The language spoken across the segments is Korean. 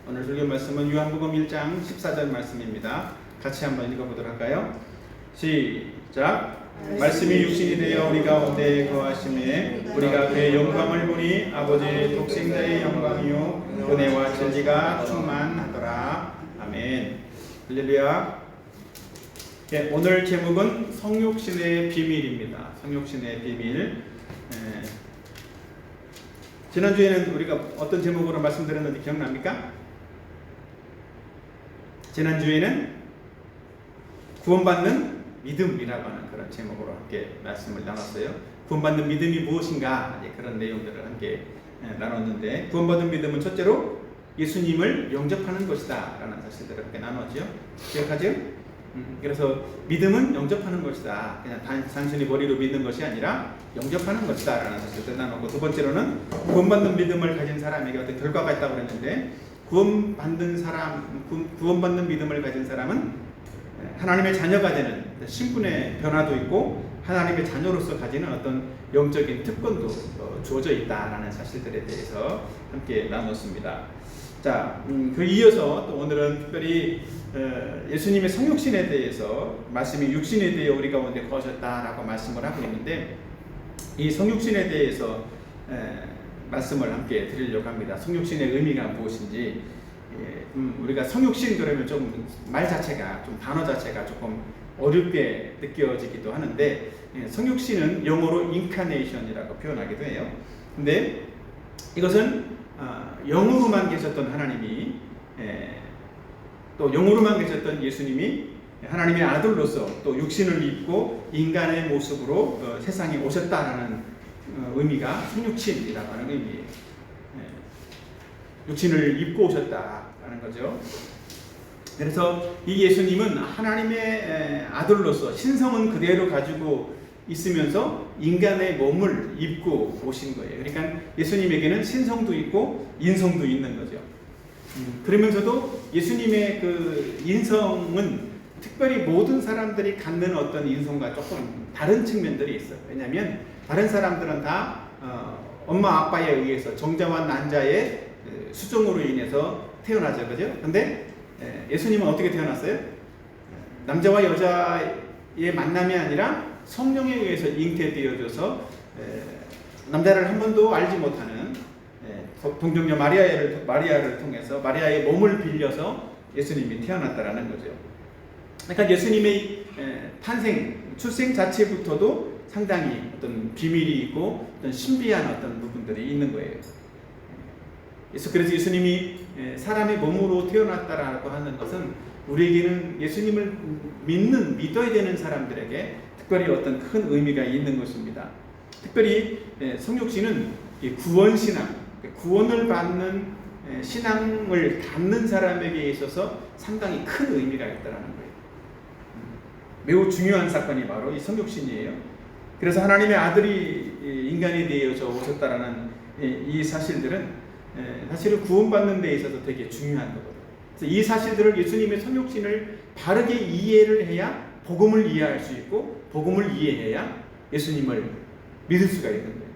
오늘 설교 말씀은 요한복음 1장 14절 말씀입니다. 같이 한번 읽어보도록 할까요? 시작. 말씀이 육신이 되어 우리 가운데 거하심에 우리가 그의 영광을 보니 아버지의 독생자의 영광이요 은혜와 진리가 충만하더라. 아멘. 할렐루야. 네, 오늘 제목은 성육신의 비밀입니다. 성육신의 비밀. 지난주에는 우리가 어떤 제목으로 말씀드렸는지 기억납니까? 지난주에는 구원받는 믿음이라고 하는 그런 제목으로 함께 말씀을 나눴어요. 구원받는 믿음이 무엇인가, 그런 내용들을 함께 나눴는데, 구원받은 믿음은 첫째로 예수님을 영접하는 것이다 라는 사실들을 함께 나눴죠. 기억하죠? 그래서 믿음은 영접하는 것이다. 그냥 단순히 머리로 믿는 것이 아니라 영접하는 것이다 라는 사실을 나눴고, 두 번째로는 구원받는 믿음을 가진 사람에게 어떤 결과가 있다고 그랬는데, 구원받는 믿음을 가진 사람은 하나님의 자녀가 되는 신분의 변화도 있고 하나님의 자녀로서 가지는 어떤 영적인 특권도 주어져 있다라는 사실들에 대해서 함께 나눴습니다. 자, 그 이어서 또 오늘은 특별히 예수님의 성육신에 대해서, 말씀이 육신에 대해 우리 가운데 거하셨다라고 말씀을 하고 있는데, 이 성육신에 대해서 말씀을 함께 드리려고 합니다. 성육신의 의미가 무엇인지. 우리가 성육신 그러면 좀 말 자체가, 좀 단어 자체가 조금 어렵게 느껴지기도 하는데, 성육신은 영어로 incarnation이라고 표현하기도 해요. 근데 이것은 영으로만 계셨던 하나님이, 또 영으로만 계셨던 예수님이 하나님의 아들로서 또 육신을 입고 인간의 모습으로 세상에 오셨다라는 의미가 성육신이라고 하는 의미예요. 육신을 입고 오셨다라는 거죠. 그래서 이 예수님은 하나님의 아들로서 신성은 그대로 가지고 있으면서 인간의 몸을 입고 오신 거예요. 그러니까 예수님에게는 신성도 있고 인성도 있는 거죠. 그러면서도 예수님의 그 인성은 특별히 모든 사람들이 갖는 어떤 인성과 조금 다른 측면들이 있어요. 왜냐하면 다른 사람들은 다 엄마 아빠에 의해서 정자와 난자의 수정으로 인해서 태어나죠, 그죠? 근데 예수님은 어떻게 태어났어요? 남자와 여자의 만남이 아니라 성령에 의해서 잉태되어져서 남자를 한 번도 알지 못하는 동정녀 마리아를 통해서 마리아의 몸을 빌려서 예수님이 태어났다라는 거죠. 그러니까 예수님의 출생 자체부터도 상당히 어떤 비밀이 있고 어떤 신비한 어떤 부분들이 있는 거예요. 그래서 예수님이 사람의 몸으로 태어났다라고 하는 것은 우리에게는 예수님을 믿어야 되는 사람들에게 특별히 어떤 큰 의미가 있는 것입니다. 특별히 성육신은 구원신앙, 구원을 받는 신앙을 갖는 사람에게 있어서 상당히 큰 의미가 있다는 거예요. 매우 중요한 사건이 바로 이 성육신이에요. 그래서 하나님의 아들이 인간이 되어서 오셨다라는 이 사실들은 사실은 구원받는 데 있어서 되게 중요한 거거든요. 그래서 이 사실들을, 예수님의 성육신을 바르게 이해를 해야 복음을 이해할 수 있고, 복음을 이해해야 예수님을 믿을 수가 있는 거예요.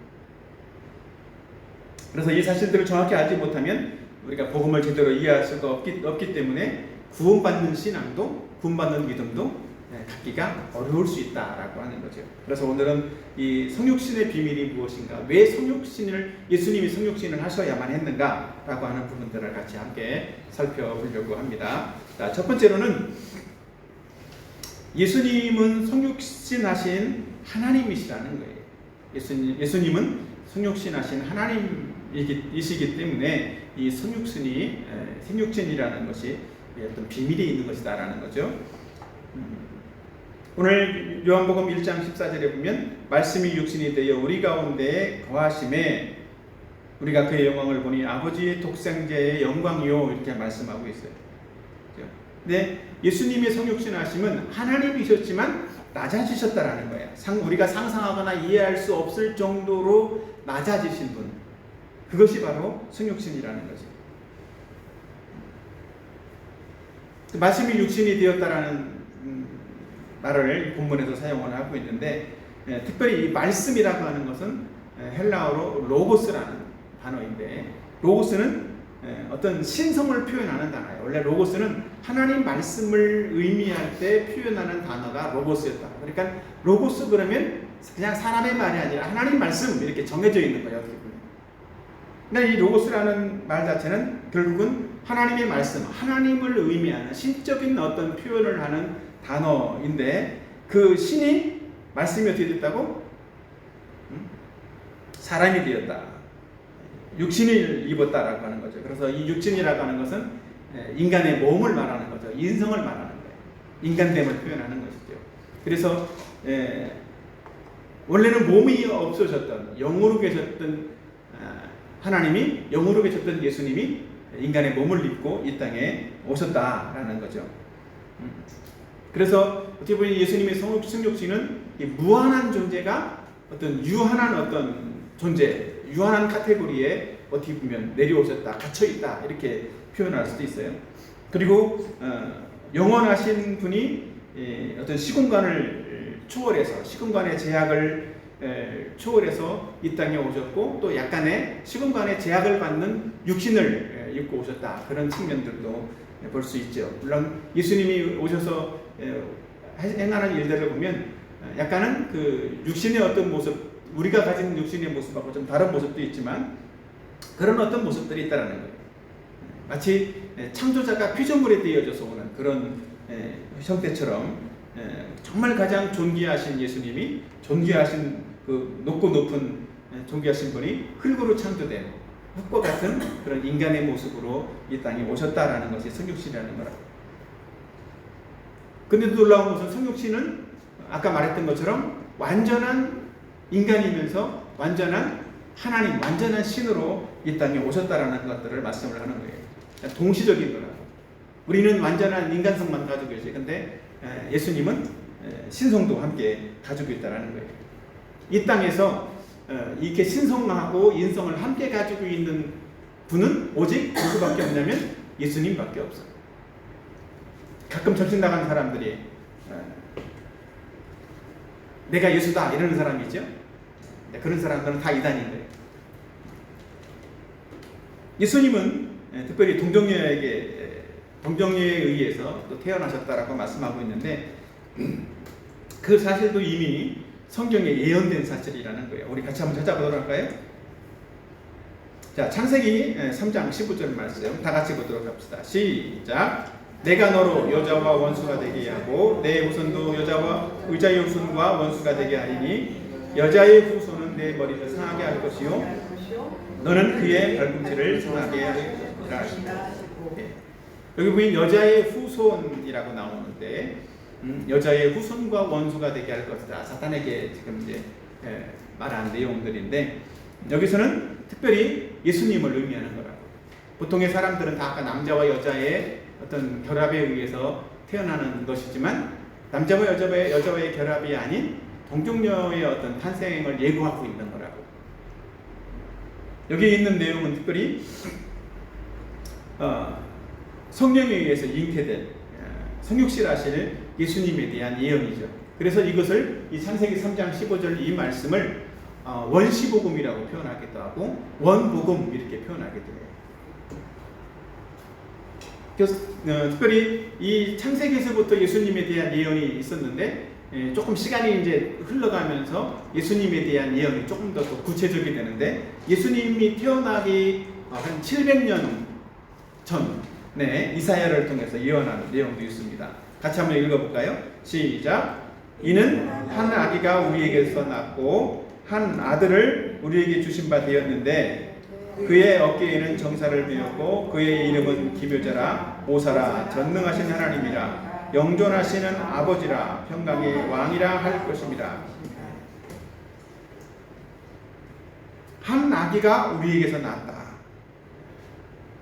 그래서 이 사실들을 정확히 알지 못하면 우리가 복음을 제대로 이해할 수가 없기 때문에 구원받는 신앙도, 구원받는 믿음도 갖기가 어려울 수 있다라고 하는 거죠. 그래서 오늘은 이 성육신의 비밀이 무엇인가, 왜 예수님이 성육신을 하셔야만 했는가라고 하는 부분들을 같이 함께 살펴보려고 합니다. 자, 첫 번째로는 예수님은 성육신하신 하나님이시라는 거예요. 예수님은 성육신하신 하나님이시기 때문에 이 성육신이라는 것이 어떤 비밀이 있는 것이다라는 거죠. 오늘 요한복음 1장 14절에 보면, 말씀이 육신이 되어 우리 가운데 거하심에 우리가 그의 영광을 보니 아버지의 독생자의 영광이요, 이렇게 말씀하고 있어요. 근데 예수님의 성육신하심은 하나님이셨지만 낮아지셨다라는 거예요. 우리가 상상하거나 이해할 수 없을 정도로 낮아지신 분, 그것이 바로 성육신이라는 거죠. 말씀이 육신이 되었다라는 말을 본문에서 사용을 하고 있는데, 특별히 이 말씀이라고 하는 것은 헬라어로 로고스라는 단어인데, 로고스는 어떤 신성을 표현하는 단어예요. 원래 로고스는 하나님 말씀을 의미할 때 표현하는 단어가 로고스였다. 그러니까 로고스 그러면 그냥 사람의 말이 아니라 하나님 말씀 이렇게 정해져 있는 거예요. 어떻게 보면. 근데 이 로고스라는 말 자체는 결국은 하나님의 말씀, 하나님을 의미하는 신적인 어떤 표현을 하는 단어인데 그 신이 말씀이 어떻게 됐다고? 사람이 되었다. 육신을 입었다라고 하는 거죠. 그래서 이 육신이라고 하는 것은 인간의 몸을 말하는 거죠. 인성을 말하는 거예요. 인간됨을 표현하는 것이죠. 그래서 원래는 몸이 없어졌던 영으로 계셨던 하나님이 영으로 계셨던 예수님이 인간의 몸을 입고 이 땅에 오셨다라는 거죠. 그래서 어떻게 보면 예수님의 성육신은 무한한 존재가 어떤 유한한 어떤 존재, 유한한 카테고리에 어떻게 보면 내려오셨다, 갇혀있다 이렇게 표현할 수도 있어요. 그리고 영원하신 분이 어떤 시공간을 초월해서 시공간의 제약을 초월해서 이 땅에 오셨고 또 약간의 시공간의 제약을 받는 육신을 입고 오셨다 그런 측면들도 볼 수 있죠. 물론 예수님이 오셔서 행하는 일들을 보면 약간은 그 육신의 어떤 모습 우리가 가진 육신의 모습하고 좀 다른 모습도 있지만 그런 어떤 모습들이 있다는 거예요. 마치 창조자가 피조물에 띄어져서 오는 그런 형태처럼 정말 가장 존귀하신 예수님이 존귀하신 그 높고 높은 존귀하신 분이 흙으로 창조된 흙과 같은 그런 인간의 모습으로 이 땅에 오셨다라는 것이 성육신이라는 거라고. 근데 놀라운 것은 성육신은 아까 말했던 것처럼 완전한 인간이면서 완전한 하나님, 완전한 신으로 이 땅에 오셨다라는 것들을 말씀을 하는 거예요. 동시적인 거라고. 우리는 완전한 인간성만 가지고 계세요. 근데 예수님은 신성도 함께 가지고 있다라는 거예요. 이 땅에서 이렇게 신성하고 인성을 함께 가지고 있는 분은 오직 누구밖에 없냐면 예수님밖에 없어요. 가끔 정신 나간 사람들이 내가 예수다 이러는 사람이 있죠. 그런 사람들은 다 이단인 거예요. 예수님은 특별히 동정녀에 의해서 또 태어나셨다라고 말씀하고 있는데 그 사실도 이미 성경에 예언된 사실이라는 거예요. 우리 같이 한번 찾아보도록 할까요? 자, 창세기 3장 15절 말씀 다 같이 보도록 합시다. 시작. 내가 너로 여자와 원수가 되게 하고 내 후손도 여자의 후손과 원수가 되게 하리니 여자의 후손은 내 머리를 상하게 할 것이요 너는 그의 발꿈치를 상하게 할 것이라. 여기 보면 여자의 후손이라고 나오는데 여자의 후손과 원수가 되게 할 것이다. 사탄에게 지금 이제 말한 내용들인데 여기서는 특별히 예수님을 의미하는 거라고. 보통의 사람들은 다 아까 남자와 여자의 어떤 결합에 의해서 태어나는 것이지만 남자와 여자와의 결합이 아닌 동정녀의 어떤 탄생을 예고하고 있는 거라고. 여기 있는 내용은 특별히 성령에 의해서 잉태된 성육신하실 예수님에 대한 예언이죠. 그래서 이것을 이 창세기 3장 15절 이 말씀을 원시복음이라고 표현하기도 하고 원복음 이렇게 표현하기도 해요. 그래서 특별히 이 창세기에서부터 예수님에 대한 예언이 있었는데 조금 시간이 이제 흘러가면서 예수님에 대한 예언이 조금 더 구체적이 되는데 예수님이 태어나기 한 700년 전에 이사야를 통해서 예언하는 내용도 있습니다. 같이 한번 읽어볼까요? 시작. 이는 한 아기가 우리에게서 낳고 한 아들을 우리에게 주신 바 되었는데 그의 어깨에는 정사를 메었고 그의 이름은 기묘자라 모사라 전능하신 하나님이라 영존하시는 아버지라 평강의 왕이라 할 것입니다. 한 아기가 우리에게서 낳았다.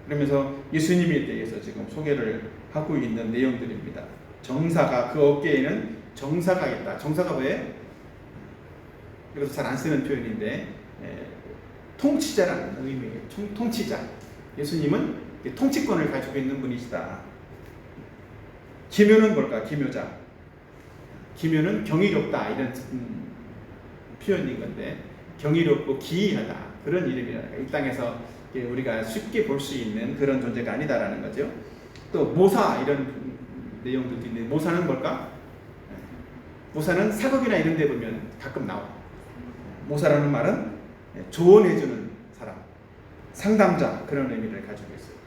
그러면서 예수님에 대해서 지금 소개를 하고 있는 내용들입니다. 정사가 그 어깨에는 정사가 있다. 정사가 왜? 이것도 잘 안 쓰는 표현인데 통치자라는 의미예요. 통치자. 예수님은 통치권을 가지고 있는 분이시다. 기묘는 뭘까? 기묘자. 기묘는 경이롭다 이런 표현인 건데 경이롭고 기이하다 그런 이름이라. 이 땅에서 우리가 쉽게 볼 수 있는 그런 존재가 아니다라는 거죠. 또 모사 이런 내용들도 있는데 모사는 뭘까? 모사는 사극이나 이런 데 보면 가끔 나와. 모사라는 말은 조언해주는 사람, 상담자 그런 의미를 가지고 있어요.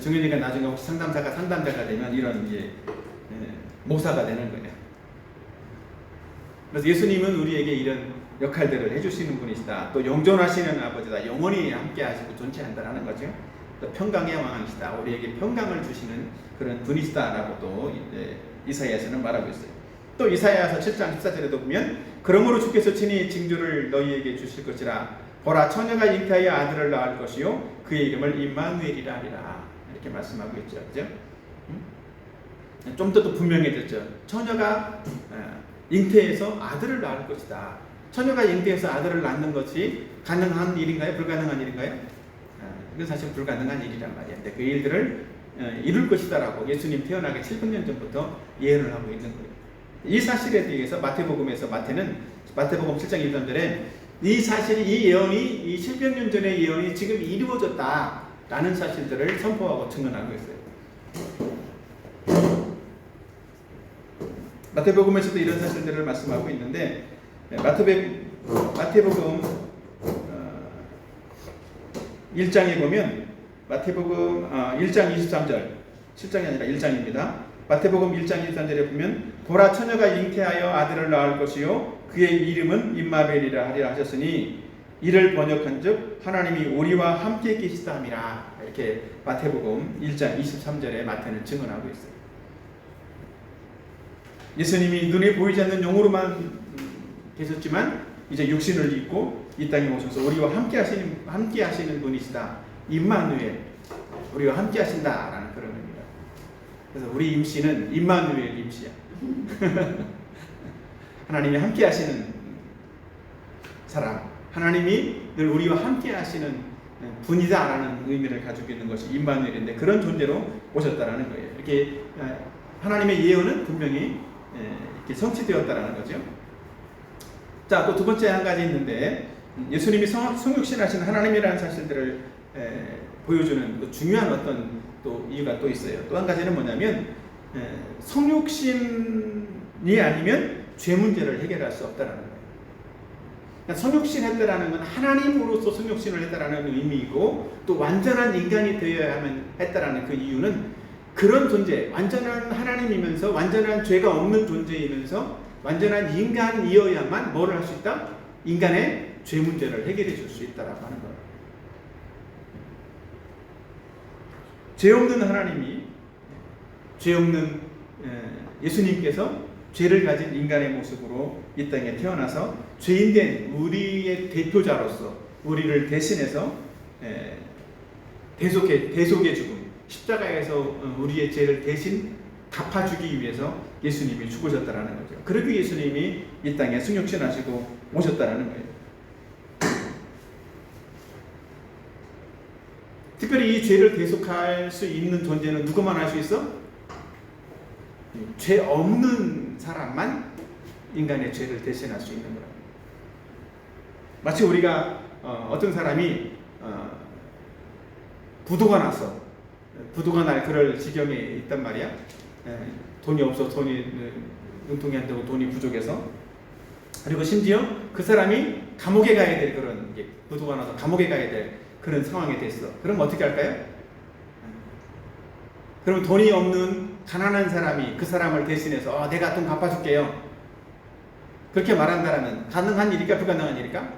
정현이가 나중에 혹시 상담자가 되면 이런 이제 모사가 되는 거예요. 그래서 예수님은 우리에게 이런 역할들을 해주시는 분이시다. 또 영존하시는 아버지다. 영원히 함께하시고 존재한다라는 거죠. 또 평강의 왕이시다. 우리에게 평강을 주시는 그런 분이시다라고 또 이사야서는 말하고 있어요. 또 이사야서 7장 14절에도 보면 그러므로 주께서 친히 징조를 너희에게 주실 것이라. 보라 처녀가 잉태하여 아들을 낳을 것이요 그의 이름을 임마누엘이라 하리라. 이렇게 말씀하고 있죠. 그죠? 좀 더 또 분명해졌죠. 처녀가 잉태해서 아들을 낳을 것이다. 처녀가 잉태해서 아들을 낳는 것이 가능한 일인가요? 불가능한 일인가요? 이건 사실 불가능한 일이란 말이에요. 근데 그 일들을 이룰 것이다라고 예수님 태어나기 700년 전부터 예언을 하고 있는 거예요. 이 사실에 대해서 마태복음 7장 1절에 이 사실이 이 예언이 이 700년 전의 예언이 지금 이루어졌다라는 사실들을 선포하고 증언하고 있어요. 마태복음에서도 이런 사실들을 말씀하고 있는데 마태복음 1장에 보면 마태복음 1장 23절 7장이 아니라 1장입니다. 마태복음 1장 23절에 보면 보라 처녀가 잉태하여 아들을 낳을 것이요 그의 이름은 임마누엘이라 하리라 하셨으니 이를 번역한즉 하나님이 우리와 함께 계시다 함이라. 이렇게 마태복음 1장 23절에 마태는 증언하고 있어요. 예수님이 눈에 보이지 않는 영으로만 계셨지만 이제 육신을 입고 이 땅에 오셔서 우리와 함께 하시는 분이시다. 임마누엘, 우리와 함께 하신다라는 그런 의미입니다. 그래서 우리 임씨는 임마누엘 임씨야. 하나님이 함께 하시는 사람, 하나님이 늘 우리와 함께 하시는 분이다라는 의미를 가지고 있는 것이 임마누엘인데 그런 존재로 오셨다라는 거예요. 이렇게 하나님의 예언은 분명히 이렇게 성취되었다라는 거죠. 자, 또 두 번째 한 가지 있는데 예수님이 성육신하신 하나님이라는 사실들을 보여주는 또 중요한 어떤 또 이유가 또 있어요. 또 한 가지는 뭐냐면 성육신이 아니면 죄 문제를 해결할 수 없다라는 거예요. 그러니까 성육신했다라는 건 하나님으로서 성육신을 했다라는 의미이고 또 완전한 인간이 되어야만 했다라는 그 이유는 그런 존재, 완전한 하나님이면서 완전한 죄가 없는 존재이면서 완전한 인간이어야만 뭐를 할 수 있다? 인간의 죄 문제를 해결해 줄 수 있다라고 하는 거예요. 죄 없는 하나님이, 죄 없는 예수님께서 죄를 가진 인간의 모습으로 이 땅에 태어나서 죄인된 우리의 대표자로서 우리를 대신해서 대속의 죽음, 십자가에서 우리의 죄를 대신 갚아주기 위해서 예수님이 죽으셨다라는 거죠. 그렇게 예수님이 이 땅에 승육신하시고 오셨다라는 거예요. 특별히 이 죄를 대속할 수 있는 존재는 누구만 할 수 있어? 죄 없는 사람만 인간의 죄를 대신할 수 있는 거라. 마치 우리가 어떤 사람이 부도가 나서 부도가 날 그럴 지경에 있단 말이야. 돈이 없어, 융통이 안 되고 돈이 부족해서. 그리고 심지어 그 사람이 감옥에 가야 될 그런 부도가 나서 감옥에 가야 될 그런 상황이 됐어. 그럼 어떻게 할까요? 그럼 돈이 없는 가난한 사람이 그 사람을 대신해서 내가 돈 갚아줄게요. 그렇게 말한다면 가능한 일일까 불가능한 일일까?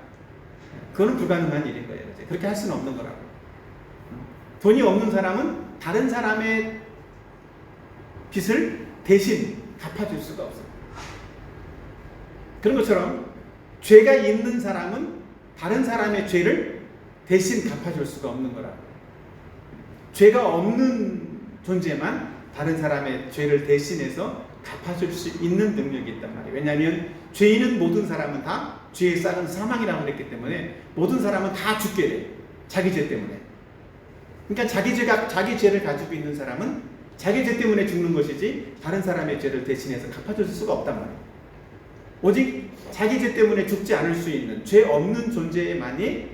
그거는 불가능한 일인 거예요. 그렇게 할 수는 없는 거라고. 돈이 없는 사람은 다른 사람의 빚을 대신 갚아줄 수가 없어요. 그런 것처럼 죄가 있는 사람은 다른 사람의 죄를 대신 갚아줄 수가 없는 거라고. 죄가 없는 존재만 다른 사람의 죄를 대신해서 갚아줄 수 있는 능력이 있단 말이에요. 왜냐하면 죄인은 모든 사람은 다 죄의 싹은 사망이라고 그랬기 때문에 모든 사람은 다 죽게 돼. 자기 죄 때문에. 그러니까 자기 죄를 가지고 있는 사람은 자기 죄 때문에 죽는 것이지 다른 사람의 죄를 대신해서 갚아줄 수가 없단 말이에요. 오직 자기 죄 때문에 죽지 않을 수 있는 죄 없는 존재만이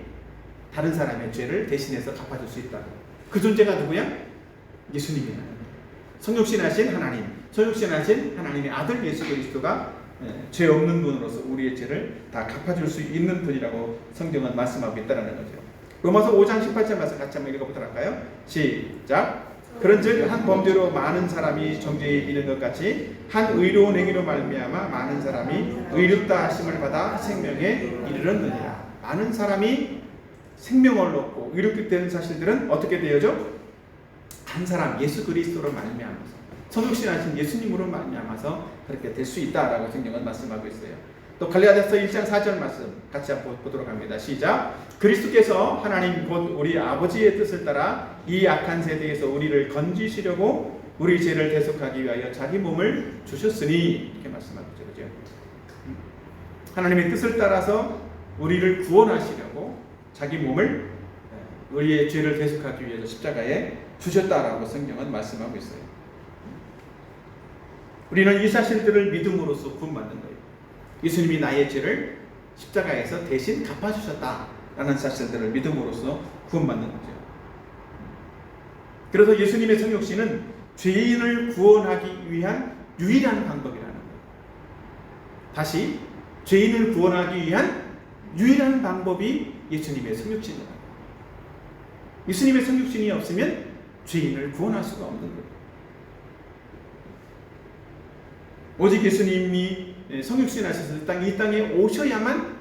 다른 사람의 죄를 대신해서 갚아줄 수 있다. 그 존재가 누구야? 예수님이라는 거예요. 성육신하신 하나님, 성육신하신 하나님의 아들 예수 그리스도가 죄 없는 분으로서 우리의 죄를 다 갚아줄 수 있는 분이라고 성경은 말씀하고 있다는 거죠. 로마서 5장 18절 말씀 같이 한번 읽어보도록 할까요? 시작. 그런즉 한 범죄로 많은 사람이 정죄에 이른 것 같이 한 의로운 행위로 말미암아 많은 사람이 의롭다 하심을 받아 생명에 이르렀느니라. 많은 사람이 생명을 얻고 의롭게 되는 사실들은 어떻게 되어져? 한 사람 예수 그리스도로 말미암아서 성육신하신 예수님으로 말미암아서 그렇게 될 수 있다라고 성경은 말씀하고 있어요. 또 갈라디아서 1장 4절 말씀 같이 한번 보도록 합니다. 시작. 그리스도께서 하나님 곧 우리 아버지의 뜻을 따라 이 악한 세대에서 우리를 건지시려고 우리 죄를 대속하기 위하여 자기 몸을 주셨으니 이렇게 말씀하고 있죠. 그죠? 하나님의 뜻을 따라서 우리를 구원하시려고 자기 몸을 우리의 죄를 대속하기 위해서 십자가에 주셨다라고 성경은 말씀하고 있어요. 우리는 이 사실들을 믿음으로써 구원받는 거예요. 예수님이 나의 죄를 십자가에서 대신 갚아주셨다라는 사실들을 믿음으로써 구원받는 거죠. 그래서 예수님의 성육신은 죄인을 구원하기 위한 유일한 방법이라는 거예요. 다시 죄인을 구원하기 위한 유일한 방법이 예수님의 성육신이다. 예수님의 성육신이 없으면 죄인을 구원할 수가 없는 거예요. 오직 예수님이 성육신 하셔서 이 땅에 오셔야만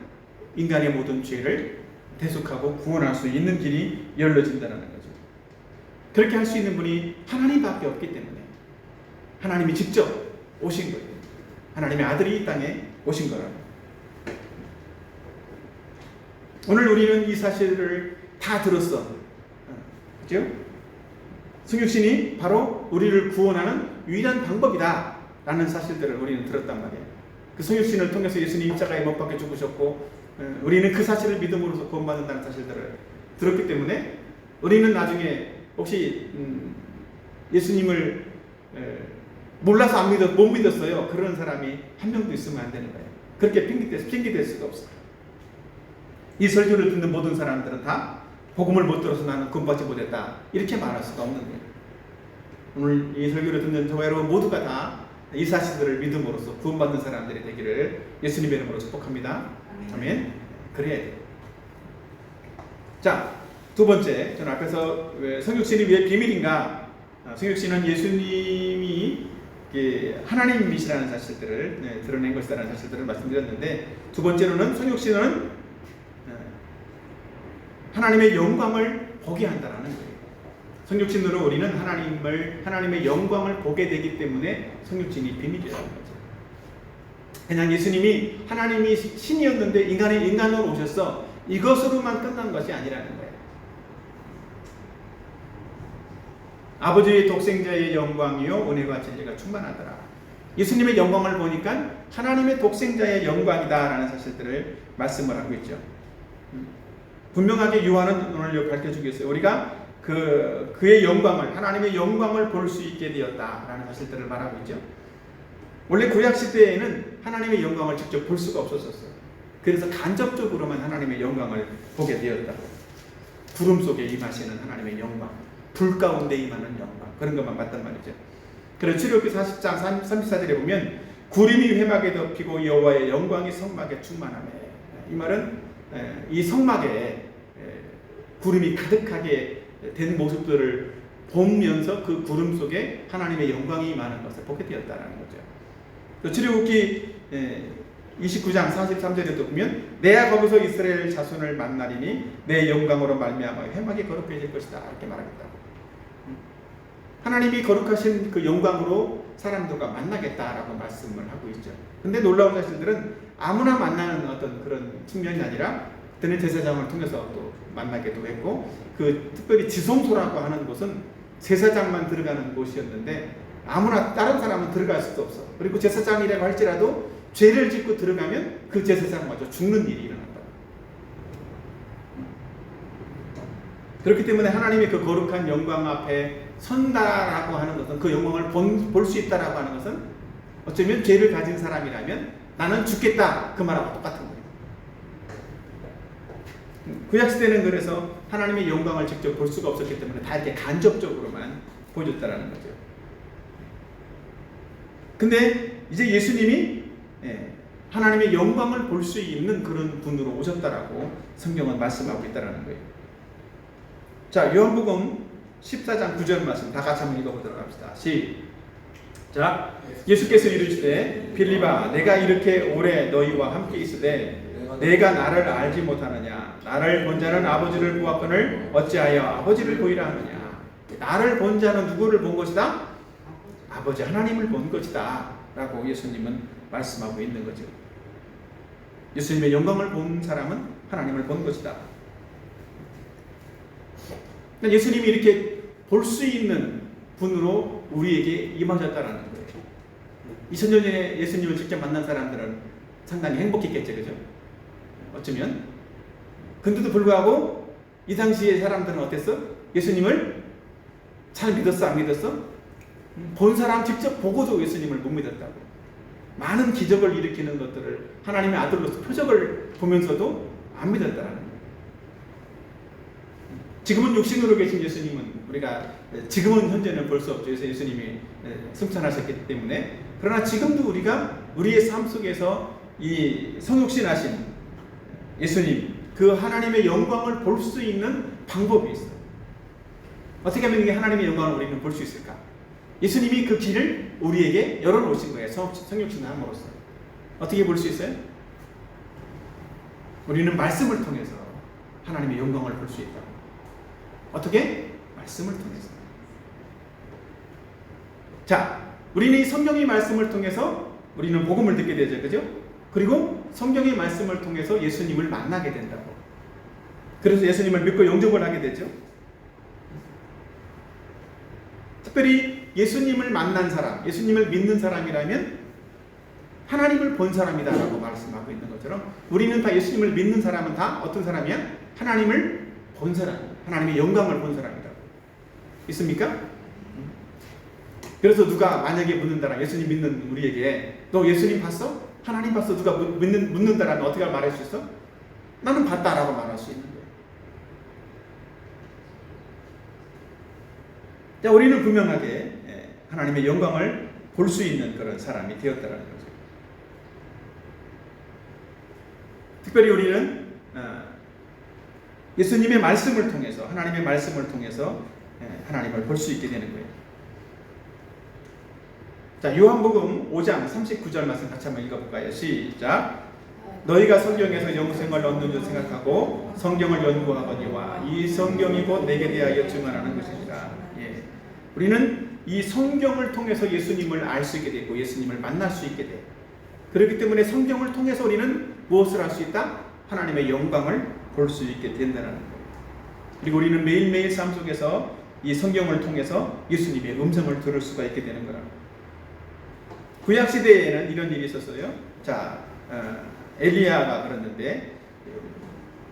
인간의 모든 죄를 대속하고 구원할 수 있는 길이 열려진다는 거죠. 그렇게 할 수 있는 분이 하나님밖에 없기 때문에 하나님이 직접 오신 거예요. 하나님의 아들이 이 땅에 오신 거라고. 오늘 우리는 이 사실을 다 들었어. 그죠? 성육신이 바로 우리를 구원하는 유일한 방법이다 라는 사실들을 우리는 들었단 말이에요. 그 성육신을 통해서 예수님이 십자가에 못 박혀 죽으셨고 우리는 그 사실을 믿음으로써 구원받는다는 사실들을 들었기 때문에 우리는 나중에 혹시 예수님을 몰라서 못 믿었어요. 그런 사람이 한 명도 있으면 안 되는 거예요. 그렇게 핑계댈 수가 없어요. 이 설교를 듣는 모든 사람들은 다 복음을 못 들어서 나는 구원받지 못했다 이렇게 말할 수가 없는 거예요. 오늘 이 설교를 듣는 저와 여러분 모두가 다 이 사실들을 믿음으로써 구원받는 사람들이 되기를 예수님의 이름으로 축복합니다. 아멘. 그래야 돼요. 자, 두 번째, 저는 앞에서 성육신이 왜 비밀인가? 성육신은 예수님이 하나님이시라는 사실들을 드러낸 것이라는 사실들을 말씀드렸는데, 두 번째로는 성육신은 하나님의 영광을 보게 한다는 거예요. 성육신으로 우리는 하나님의 영광을 보게 되기 때문에 성육신이 비밀이라는 거죠. 그냥 예수님이 하나님이 신이었는데 인간으로 오셔서 이것으로만 끝난 것이 아니라는 거예요. 아버지의 독생자의 영광이요 은혜와 진리가 충만하더라. 예수님의 영광을 보니까 하나님의 독생자의 영광이다라는 사실들을 말씀을 하고 있죠. 분명하게 요한은 오늘 밝혀주겠어요. 우리가 그의 영광을, 하나님의 영광을 볼 수 있게 되었다라는 사실들을 말하고 있죠. 원래 구약 시대에는 하나님의 영광을 직접 볼 수가 없었어요. 그래서 간접적으로만 하나님의 영광을 보게 되었다. 구름 속에 임하시는 하나님의 영광, 불 가운데 임하는 영광, 그런 것만 봤단 말이죠. 그래서 출애굽기 40장 34절에 보면 구름이 회막에 덮이고 여호와의 영광이 성막에 충만하며, 이 말은 이 성막에 구름이 가득하게 된 모습들을 보면서 그 구름 속에 하나님의 영광이 임하는 것을 보게 되었다는 거죠. 출애굽기 29장 43절에도 보면 내가 거기서 이스라엘 자손을 만나리니 내 영광으로 말미암아 회막이 거룩해질 것이다 이렇게 말하겠다. 하나님이 거룩하신 그 영광으로 사람들과 만나겠다라고 말씀을 하고 있죠. 근데 놀라운 사실들은 아무나 만나는 어떤 그런 측면이 아니라 그때는 제사장을 통해서 또 만나기도 했고, 그 특별히 지성소라고 하는 곳은 제사장만 들어가는 곳이었는데 아무나 다른 사람은 들어갈 수도 없어. 그리고 제사장이라고 할지라도 죄를 짓고 들어가면 그 제사장마저 죽는 일이 일어난다. 그렇기 때문에 하나님의 그 거룩한 영광 앞에 선다라고 하는 것은, 그 영광을 볼 수 있다라고 하는 것은 어쩌면 죄를 가진 사람이라면 나는 죽겠다. 그 말하고 똑같은 거예요. 구약시대는 그래서 하나님의 영광을 직접 볼 수가 없었기 때문에 다 이렇게 간접적으로만 보여줬다라는 거죠. 근데 이제 예수님이 하나님의 영광을 볼 수 있는 그런 분으로 오셨다라고 성경은 말씀하고 있다라는 거예요. 자, 요한복음 14장 9절 말씀 다 같이 한번 읽어보도록 합시다. 시작. 예수께서 이르시되 빌립아 내가 이렇게 오래 너희와 함께 있으되 내가 나를 알지 못하느냐. 나를 본 자는 아버지를 보았거늘 어찌하여 아버지를 보이라 하느냐. 나를 본 자는 누구를 본 것이다? 아버지 하나님을 본 것이다 라고 예수님은 말씀하고 있는 거죠. 예수님의 영광을 본 사람은 하나님을 본 것이다. 예수님이 이렇게 볼 수 있는 분으로 우리에게 임하셨다라는 거예요. 2000년 전에 예수님을 직접 만난 사람들은 상당히 행복했겠죠, 그죠? 어쩌면. 근데도 불구하고 이 당시의 사람들은 어땠어? 예수님을 잘 믿었어, 안 믿었어? 본 사람 직접 보고도 예수님을 못 믿었다고. 많은 기적을 일으키는 것들을 하나님의 아들로서 표적을 보면서도 안 믿었다라는 거예요. 지금은 육신으로 계신 예수님은 우리가 지금은 현재는 볼 수 없죠. 예수님이 승천하셨기 때문에. 그러나 지금도 우리가 우리의 삶 속에서 이 성육신하신 예수님, 그 하나님의 영광을 볼 수 있는 방법이 있어요. 어떻게 하면 이게 하나님의 영광을 우리는 볼 수 있을까? 예수님이 그 길을 우리에게 열어놓으신 거예요. 성육신을 함으로써. 어떻게 볼 수 있어요? 우리는 말씀을 통해서 하나님의 영광을 볼 수 있다. 어떻게? 말씀을 통해서. 자, 우리는 이 성경의 말씀을 통해서 우리는 복음을 듣게 되죠. 그죠? 그리고 성경의 말씀을 통해서 예수님을 만나게 된다고. 그래서 예수님을 믿고 영접을 하게 되죠. 특별히 예수님을 만난 사람, 예수님을 믿는 사람이라면 하나님을 본 사람이다라고 말씀하고 있는 것처럼 우리는 다 예수님을 믿는 사람은 다 어떤 사람이야? 하나님을 본 사람, 하나님의 영광을 본 사람이다. 있습니까? 그래서 누가 만약에 묻는다라 예수님 믿는 우리에게 너 예수님 봤어? 하나님 봤어? 누가 묻는다라면 어떻게 말할 수 있어? 나는 봤다라고 말할 수 있는 거예요. 자, 우리는 분명하게 하나님의 영광을 볼 수 있는 그런 사람이 되었다라는 거죠. 특별히 우리는 예수님의 말씀을 통해서 하나님의 말씀을 통해서 하나님을 볼 수 있게 되는 거예요. 자, 요한복음 5장 39절 말씀 같이 한번 읽어볼까요? 시작. 너희가 성경에서 영생을 얻는 줄 생각하고 성경을 연구하거니와 이 성경이 곧 내게 대하여 증언하는 것이니라. 예. 우리는 이 성경을 통해서 예수님을 알 수 있게 되고 예수님을 만날 수 있게 돼요. 그렇기 때문에 성경을 통해서 우리는 무엇을 할 수 있다? 하나님의 영광을 볼 수 있게 된다는 거예요. 그리고 우리는 매일매일 삶 속에서 이 성경을 통해서 예수님의 음성을 들을 수가 있게 되는 거라. 구약시대에는 이런 일이 있었어요. 자, 엘리야가 그랬는데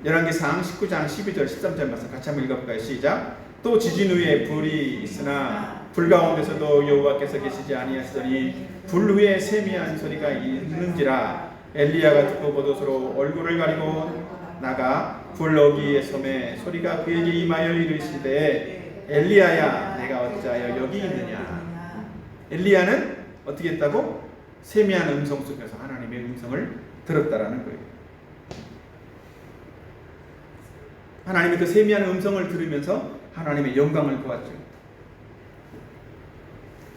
열왕기상 19장 12절 13절 말씀 같이 한번 읽어볼까요? 시작. 또 지진 후에 불이 있으나 불 가운데서도 여호와께서 계시지 아니하시더니 불 후에 세미한 소리가 있는지라. 엘리야가 듣고 겉옷으로 얼굴을 가리고 나가 불 어귀에 섬에 소리가 그에게 임하여 이르시되 엘리야야 내가 어찌하여 여기 있느냐. 엘리야는 어떻게 했다고? 세미한 음성 속에서 하나님의 음성을 들었다라는 거예요. 하나님의 그 세미한 음성을 들으면서 하나님의 영광을 보았죠.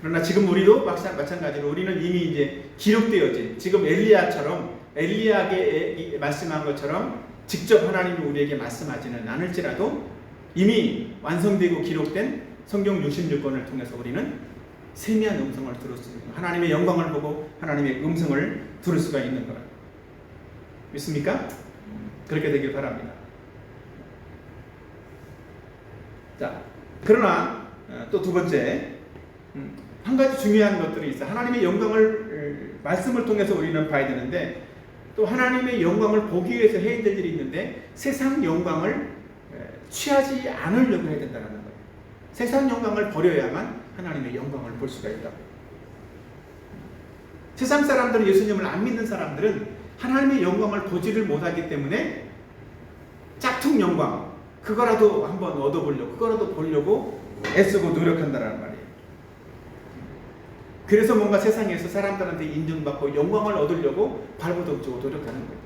그러나 지금 우리도 마찬가지로 우리는 이미 이제 기록되어진 지금 엘리야처럼 엘리야에게 말씀한 것처럼 직접 하나님이 우리에게 말씀하지는 않을지라도 이미 완성되고 기록된 성경 66권을 통해서 우리는 세미한 음성을 들을 수 있는 하나님의 영광을 보고 하나님의 음성을 들을 수가 있는 거라. 믿습니까? 그렇게 되길 바랍니다. 자, 그러나 또 두 번째 한 가지 중요한 것들이 있어요. 하나님의 영광을 말씀을 통해서 우리는 봐야 되는데 또 하나님의 영광을 보기 위해서 해야 될 일이 있는데 세상 영광을 취하지 않으려고 해야 된다는 거예요. 세상 영광을 버려야만 하나님의 영광을 볼 수가 있다고. 세상 사람들은, 예수님을 안 믿는 사람들은 하나님의 영광을 보지를 못하기 때문에 짝퉁 영광, 그거라도 한번 얻어보려고, 그거라도 보려고 애쓰고 노력한다는 말이에요. 그래서 뭔가 세상에서 사람들한테 인정받고 영광을 얻으려고 발버둥치고 노력하는 거예요.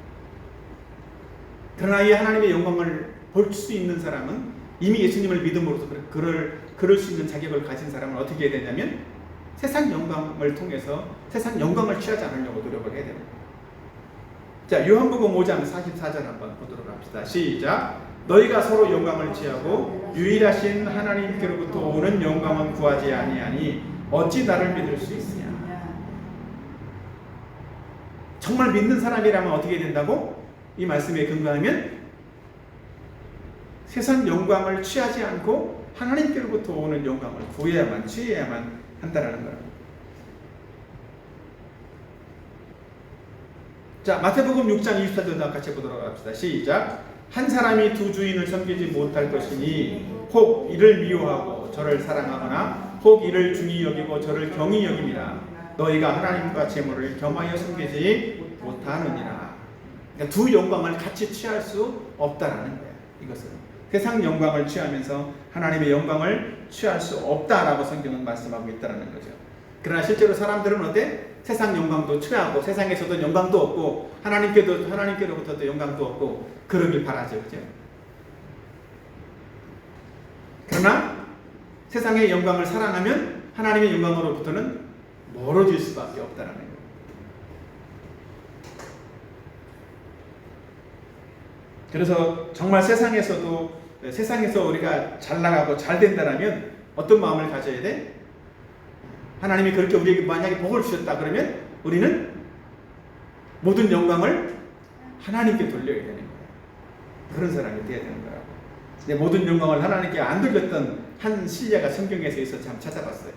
그러나 이 하나님의 영광을 볼 수 있는 사람은, 이미 예수님을 믿음으로써 그럴 수 있는 자격을 가진 사람은 어떻게 해야 되냐면, 세상 영광을 통해서 세상 영광을 취하지 않으려고 노력을 해야 됩니다. 자, 요한복음 5장 44절 한번 보도록 합시다. 시작. 너희가 서로 영광을 취하고 유일하신 하나님께로부터 오는 영광은 구하지 아니하니 어찌 나를 믿을 수 있으냐. 정말 믿는 사람이라면 어떻게 된다고? 이 말씀에 근거하면 세상 영광을 취하지 않고 하나님께로부터 오는 영광을 구해야만, 취해야만 한다라는 거예요. 자, 마태복음 6장 24절도 같이 보도록 합시다. 시작. 한 사람이 두 주인을 섬기지 못할 것이니 혹 이를 미워하고 저를 사랑하거나 혹 이를 중히 여기고 저를 경히 여김이라. 너희가 하나님과 재물을 겸하여 섬기지 못하느니라. 그러니까 두 영광을 같이 취할 수 없다라는 거예요. 이것은 세상 영광을 취하면서 하나님의 영광을 취할 수 없다라고 성경은 말씀하고 있다는 거죠. 그러나 실제로 사람들은 어때? 세상 영광도 취하고 세상에서도 영광도 없고 하나님께로부터도 영광도 없고 그러길 바라죠. 그죠? 그러나 세상의 영광을 사랑하면 하나님의 영광으로부터는 멀어질 수밖에 없다는 거예요. 그래서 정말 세상에서 우리가 잘 나가고 잘 된다면 어떤 마음을 가져야 돼? 하나님이 그렇게 우리에게 만약에 복을 주셨다 그러면 우리는 모든 영광을 하나님께 돌려야 되는 거예요. 그런 사람이 되어야 되는 거라고. 근데 모든 영광을 하나님께 안 돌렸던 한 신뢰가 성경에서 있어서 참 찾아봤어요.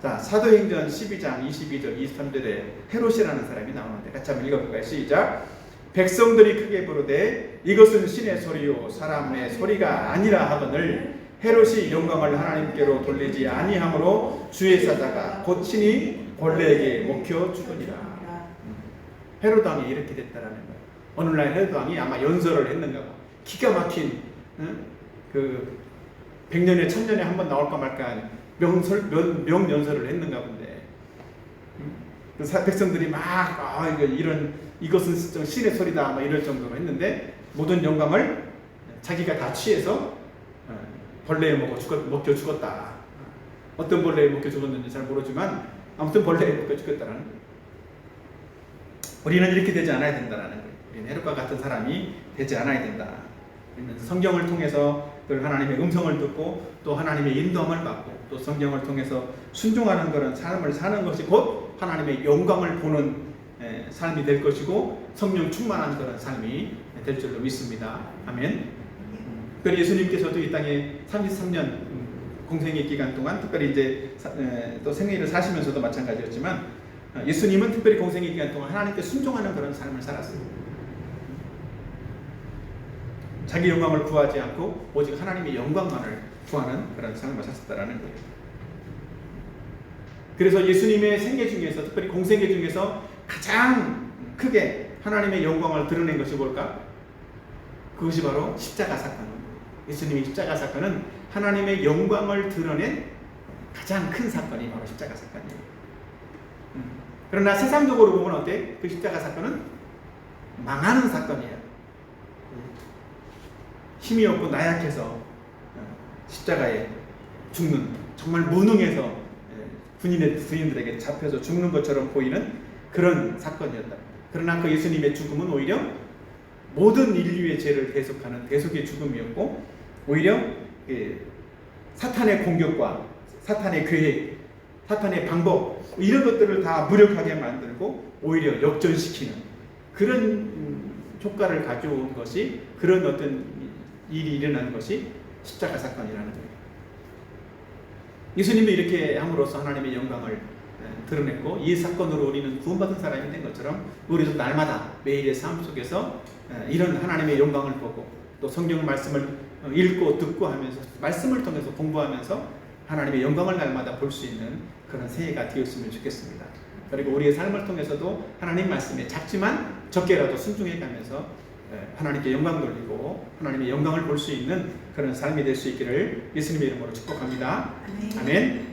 자, 사도행전 12장 22절 23절에 헤롯이라는 사람이 나오는데 같이 한번 읽어볼까요? 시작. 백성들이 크게 부르되 이것은 신의 소리요 사람의 소리가 아니라 하거늘 헤롯이 영광을 하나님께로 돌리지 아니하므로 주의 사자가 곧 친히 본래에게 먹혀 죽으니라. 헤롯 왕이 이렇게 됐다라는 거예요. 어느 날 헤롯 왕이 아마 연설을 했는가 봐. 기가 막힌 그 100년에 1000년에 한번 나올까 말까 명연설을 했는가 본데 백성들이 막 이것은 신의 소리다 막 이럴 정도로 했는데 모든 영광을 자기가 다 취해서 벌레에 먹혀 죽었다. 어떤 벌레에 먹혀 죽었는지 잘 모르지만 아무튼 벌레에 먹혀 죽었다는 거예요. 우리는 이렇게 되지 않아야 된다는 거예요. 우리는 헤롯과 같은 사람이 되지 않아야 된다. 우리는 성경을 통해서 늘 하나님의 음성을 듣고 또 하나님의 인도함을 받고 또 성경을 통해서 순종하는 그런 삶을 사는 것이 곧 하나님의 영광을 보는 삶이 될 것이고 성령 충만한 그런 삶이 될 줄로 믿습니다. 아멘. 특별히 예수님께서도 이 땅에 33년 공생의 기간 동안 특별히 이제 또 생애를 사시면서도 마찬가지였지만 예수님은 특별히 공생의 기간 동안 하나님께 순종하는 그런 삶을 살았어요. 자기 영광을 구하지 않고 오직 하나님의 영광만을 구하는 그런 삶을 사셨다라는 거예요. 그래서 예수님의 생애 중에서 특별히 공생애 중에서 가장 크게 하나님의 영광을 드러낸 것이 뭘까? 그것이 바로 십자가 사건입니다. 예수님의 십자가 사건은 하나님의 영광을 드러낸 가장 큰 사건이 바로 십자가 사건이에요. 그러나 세상적으로 보면 어때? 그 십자가 사건은 망하는 사건이에요. 힘이 없고 나약해서 십자가에 죽는, 정말 무능해서 군인들에게 잡혀서 죽는 것처럼 보이는 그런 사건이었다. 그러나 그 예수님의 죽음은 오히려 모든 인류의 죄를 대속하는 대속의 죽음이었고 오히려 사탄의 공격과 사탄의 계획, 사탄의 방법 이런 것들을 다 무력하게 만들고 오히려 역전시키는 그런 효과를 가져온 것이, 그런 어떤 일이 일어난 것이 십자가 사건이라는 거예요. 예수님도 이렇게 함으로써 하나님의 영광을 드러냈고 이 사건으로 우리는 구원받은 사람이 된 것처럼 우리도 날마다 매일의 삶 속에서 이런 하나님의 영광을 보고 또 성경 말씀을 읽고 듣고 하면서 말씀을 통해서 공부하면서 하나님의 영광을 날마다 볼 수 있는 그런 새해가 되었으면 좋겠습니다. 그리고 우리의 삶을 통해서도 하나님 말씀에 작지만 적게라도 순종해 가면서 하나님께 영광 돌리고 하나님의 영광을 볼 수 있는 그런 삶이 될 수 있기를 예수님의 이름으로 축복합니다. 아멘.